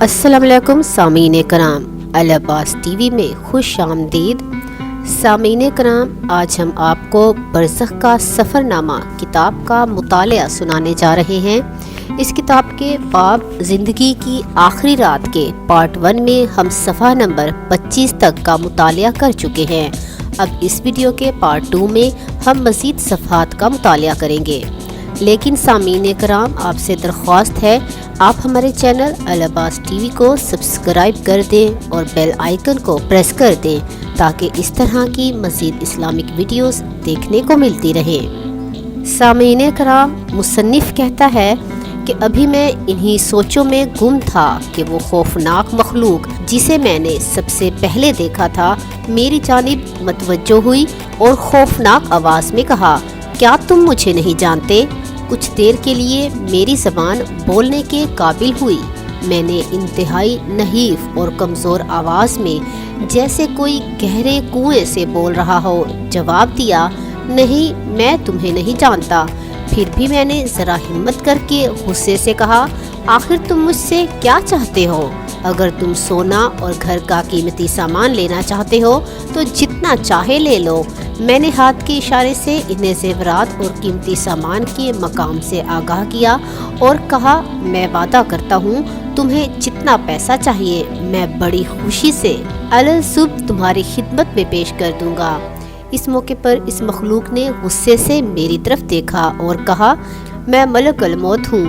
अस्सलाम वालेकुम सामीन कराम, अल अब्बास टीवी में खुश आमदीद। सामीन कराम, आज हम आपको बरज़ख का सफ़रनामा किताब का मुतालिया सुनाने जा रहे हैं। इस किताब के बाब ज़िंदगी की आखिरी रात के पार्ट 1 में हम सफ़ा नंबर 25 तक का मुतालिया कर चुके हैं। अब इस वीडियो के पार्ट 2 में हम मज़ीद सफ़हात का मुतालिया करेंगे। लेकिन सामीन कराम, आपसे दरख्वास्त है आप हमारे चैनल अल अब्बास टीवी को सब्सक्राइब कर दें और बेल आइकन को प्रेस कर दें ताकि इस तरह की मज़ीद इस्लामिक वीडियोस देखने को मिलती रहे। सामीन कराम, मुसन्निफ़ कहता है कि अभी मैं इन्हीं सोचों में गुम था कि वो खौफनाक मखलूक जिसे मैंने सबसे पहले देखा था मेरी जानिब मतवज्जो हुई और खौफनाक आवाज़ में कहा, क्या तुम मुझे नहीं जानते? कुछ देर के लिए मेरी ज़बान बोलने के काबिल हुई। मैंने इंतहाई नहीफ और कमज़ोर आवाज़ में, जैसे कोई गहरे कुएं से बोल रहा हो, जवाब दिया, नहीं, मैं तुम्हें नहीं जानता। फिर भी मैंने ज़रा हिम्मत करके गुस्से से कहा, आखिर तुम मुझसे क्या चाहते हो? अगर तुम सोना और घर का कीमती सामान लेना चाहते हो तो जितना चाहे ले लो। मैंने हाथ के इशारे से इन्हें ज़ेवरात और कीमती सामान के मकाम से आगाह किया और कहा, मैं वादा करता हूँ तुम्हें जितना पैसा चाहिए मैं बड़ी खुशी से अलग सुबह तुम्हारी खिदमत में पेश कर दूंगा। इस मौके पर इस मखलूक ने गुस्से से मेरी तरफ देखा और कहा, मैं मलकुल मौत हूँ,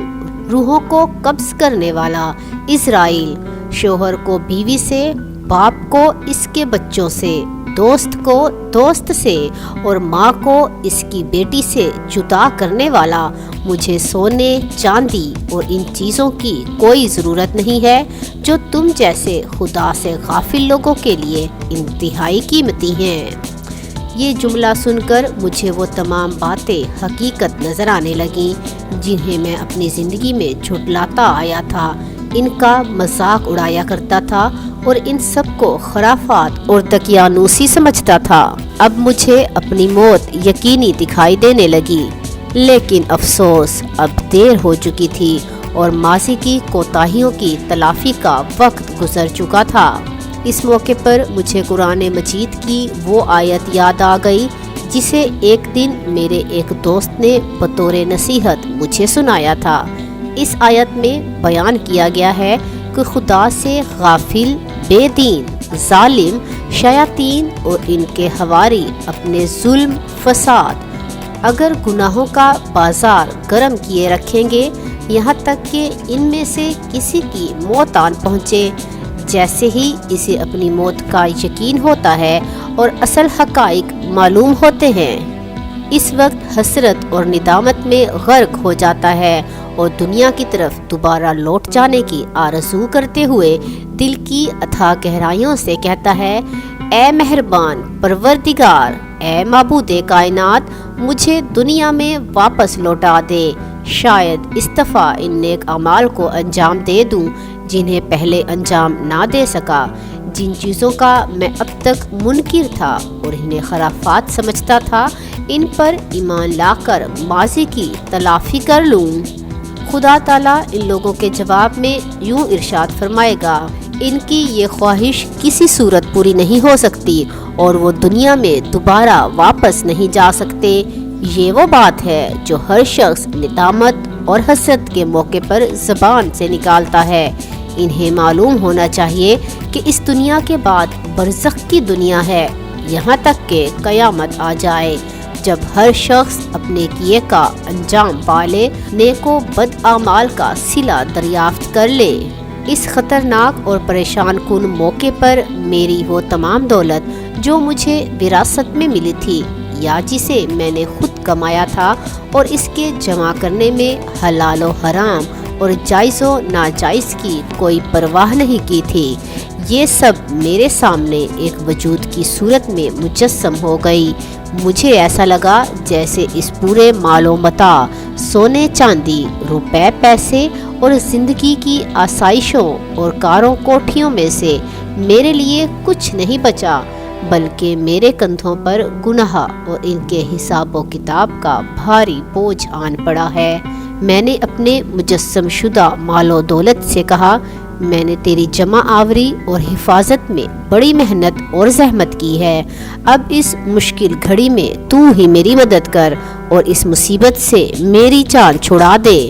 रूहों को कब्ज़ करने वाला इज़राइल, शोहर को बीवी से, बाप को इसके बच्चों से, दोस्त को दोस्त से और माँ को इसकी बेटी से जुदा करने वाला। मुझे सोने, चांदी और इन चीज़ों की कोई ज़रूरत नहीं है जो तुम जैसे खुदा से गाफिल लोगों के लिए इंतहाई कीमती हैं। ये जुमला सुनकर मुझे वो तमाम बातें हकीकत नज़र आने लगीं जिन्हें मैं अपनी ज़िंदगी में झुटलाता आया था, इनका मजाक उड़ाया करता था और इन सब को खराफात और दकियानूसी समझता था। अब मुझे अपनी मौत यकीनी दिखाई देने लगी, लेकिन अफसोस अब देर हो चुकी थी और माजी की कोताहियों की तलाफी का वक्त गुजर चुका था। इस मौके पर मुझे कुरान मजीद की वो आयत याद आ गई जिसे एक दिन मेरे एक दोस्त ने बतौर नसीहत मुझे सुनाया था। इस आयत में बयान किया गया है कि खुदा से गाफिल, बेदीन, जालिम, शयातीन और इनके हवारी अपने जुल्म, फसाद, अगर गुनाहों का बाजार गर्म किए रखेंगे यहाँ तक कि इनमें से किसी की मौत आन पहुँचे। जैसे ही इसे अपनी मौत का यकीन होता है और असल हकाइक मालूम होते हैं, इस वक्त हसरत और निदामत में गर्क हो जाता है और दुनिया की तरफ दोबारा लौट जाने की आरज़ू करते हुए दिल की अथाह गहराइयों से कहता है, ए मेहरबान परवरदिगार, ए माबूदे कायनात, मुझे दुनिया में वापस लौटा दे। शायद इस दफ़ा इन नेक अमाल को अंजाम दे दूं जिन्हें पहले अंजाम ना दे सका, जिन चीज़ों का मैं अब तक मुनकिर था और इन्हें खराफात समझता था, इन पर ईमान लाकर माजी की तलाफ़ी कर लूँ। खुदा ताला इन लोगों के जवाब में यूँ इरशाद फरमाएगा, इनकी ये ख्वाहिश किसी सूरत पूरी नहीं हो सकती और वो दुनिया में दोबारा वापस नहीं जा सकते। ये वो बात है जो हर शख्स निदामत और हसरत के मौके पर ज़बान से निकालता है। इन्हें मालूम होना चाहिए कि इस दुनिया के बाद बरज़ख की दुनिया है, यहाँ तक कि क़यामत आ जाए, जब हर शख्स अपने किए का अंजाम पाले, नेको बद आमाल का सिला दरियाफ्त कर ले। इस ख़तरनाक और परेशान कुन मौके पर मेरी वो तमाम दौलत जो मुझे विरासत में मिली थी या जिसे मैंने खुद कमाया था और इसके जमा करने में हलाल व हराम और जायज़ व नाजायज़ की कोई परवाह नहीं की थी, ये सब मेरे सामने एक वजूद की सूरत में मुजस्सम हो गई। मुझे ऐसा लगा जैसे इस पूरे मालो मता, सोने चांदी, रुपए पैसे और ज़िंदगी की आसाइशों और कारों कोठियों में से मेरे लिए कुछ नहीं बचा, बल्कि मेरे कंधों पर गुनाह और इनके हिसाब व किताब का भारी बोझ आन पड़ा है। मैंने अपने मुजस्सम शुदा मालो दौलत से कहा, میں نے تیری جمع آوری اور حفاظت میں بڑی محنت اور زحمت کی ہے، اب اس مشکل گھڑی میں تو ہی میری مدد کر اور اس مصیبت سے میری جان چھڑا دے۔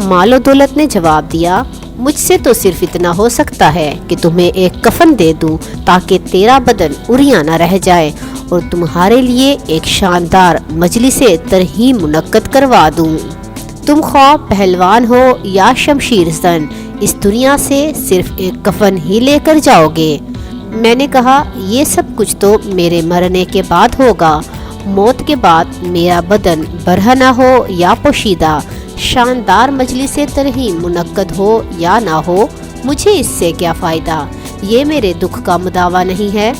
مال و دولت نے جواب دیا، مجھ سے تو صرف اتنا ہو سکتا ہے کہ تمہیں ایک کفن دے دوں تاکہ تیرا بدن عریاں نہ رہ جائے، اور تمہارے لیے ایک شاندار مجلس ترحیم منعقد کروا دوں۔ تم خواہ پہلوان ہو یا شمشیر زن، اس دنیا سے صرف ایک کفن ہی لے کر جاؤ گے۔ میں نے کہا، یہ سب کچھ تو میرے مرنے کے بعد ہوگا، موت کے بعد میرا بدن برہنہ ہو یا پوشیدہ، شاندار مجلس ترحیم منعقد ہو یا نہ ہو، مجھے اس سے کیا فائدہ، یہ میرے دکھ کا مداوع نہیں ہے۔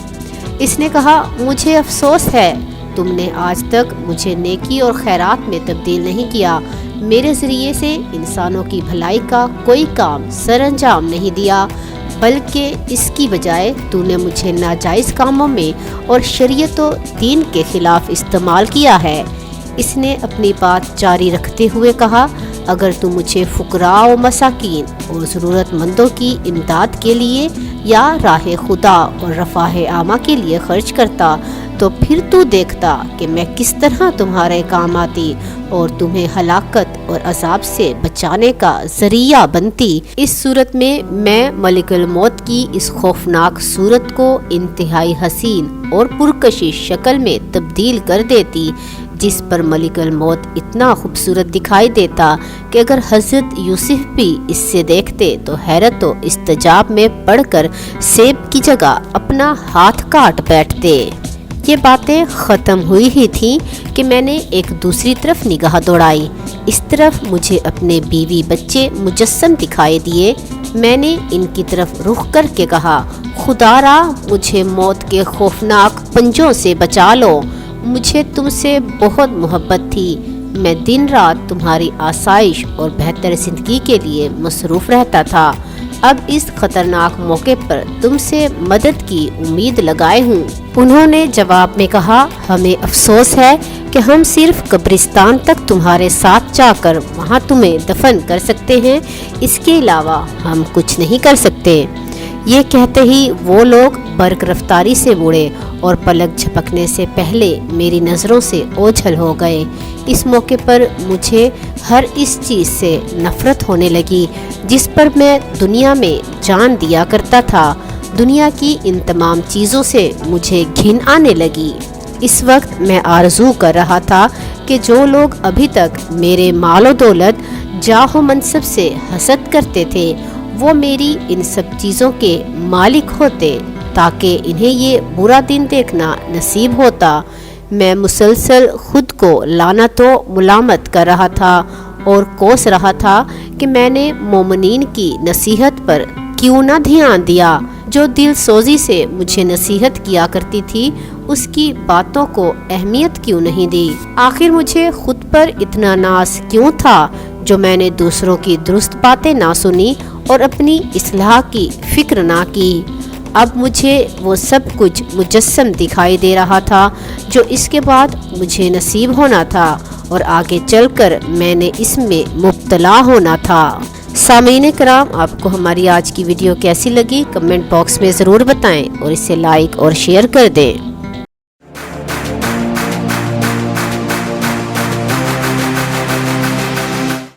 اس نے کہا، مجھے افسوس ہے، تم نے آج تک مجھے نیکی اور خیرات میں تبدیل نہیں کیا، میرے ذریعے سے انسانوں کی بھلائی کا کوئی کام سر انجام نہیں دیا، بلکہ اس کی بجائے تو نے مجھے ناجائز کاموں میں اور شریعت و دین کے خلاف استعمال کیا ہے۔ اس نے اپنی بات جاری رکھتے ہوئے کہا، اگر تو مجھے فقراء و مساکین اور ضرورت مندوں کی امداد کے لیے یا راہ خدا اور رفاہ عامہ کے لیے خرچ کرتا تو پھر تو دیکھتا کہ میں کس طرح تمہارے کام آتی اور تمہیں ہلاکت اور عذاب سے بچانے کا ذریعہ بنتی۔ اس صورت میں میں ملک الموت کی اس خوفناک صورت کو انتہائی حسین اور پرکشش شکل میں تبدیل کر دیتی، جس پر ملک الموت اتنا خوبصورت دکھائی دیتا کہ اگر حضرت یوسف بھی اس سے دیکھتے تو حیرت و استعجاب میں پڑ کر سیب کی جگہ اپنا ہاتھ کاٹ بیٹھتے۔ یہ باتیں ختم ہوئی ہی تھیں کہ میں نے ایک دوسری طرف نگاہ دوڑائی، اس طرف مجھے اپنے بیوی بچے مجسم دکھائی دیے۔ میں نے ان کی طرف رخ کر کے کہا، خدا را مجھے موت کے خوفناک پنجوں سے بچا لو، مجھے تم سے بہت محبت تھی، میں دن رات تمہاری آسائش اور بہتر زندگی کے لیے مصروف رہتا تھا، اب اس خطرناک موقع پر تم سے مدد کی امید لگائے ہوں۔ انہوں نے جواب میں کہا، ہمیں افسوس ہے کہ ہم صرف قبرستان تک تمہارے ساتھ جا کر وہاں تمہیں دفن کر سکتے ہیں، اس کے علاوہ ہم کچھ نہیں کر سکتے۔ یہ کہتے ہی وہ لوگ برق رفتاری سے اڑے اور پلک جھپکنے سے پہلے میری نظروں سے اوجھل ہو گئے۔ اس موقع پر مجھے ہر اس چیز سے نفرت ہونے لگی جس پر میں دنیا میں جان دیا کرتا تھا، دنیا کی ان تمام چیزوں سے مجھے گھن آنے لگی۔ اس وقت میں آرزو کر رہا تھا کہ جو لوگ ابھی تک میرے مال و دولت، جاہ و منصب سے حسد کرتے تھے، وہ میری ان سب چیزوں کے مالک ہوتے تاکہ انہیں یہ برا دن دیکھنا نصیب ہوتا۔ میں مسلسل خود کو لعنت و ملامت کر رہا تھا اور کوس رہا تھا کہ میں نے مومنین کی نصیحت پر کیوں نہ دھیان دیا، جو دل سوزی سے مجھے نصیحت کیا کرتی تھی اس کی باتوں کو اہمیت کیوں نہیں دی، آخر مجھے خود پر اتنا ناز کیوں تھا جو میں نے دوسروں کی درست باتیں نہ سنی اور اپنی اصلاح کی فکر نہ کی۔ اب مجھے وہ سب کچھ مجسم دکھائی دے رہا تھا جو اس کے بعد مجھے نصیب ہونا تھا اور آگے چل کر میں نے اس میں مبتلا ہونا تھا۔ سامعین کرام، آپ کو ہماری آج کی ویڈیو کیسی لگی کمنٹ باکس میں ضرور بتائیں اور اسے لائک اور شیئر کر دیں۔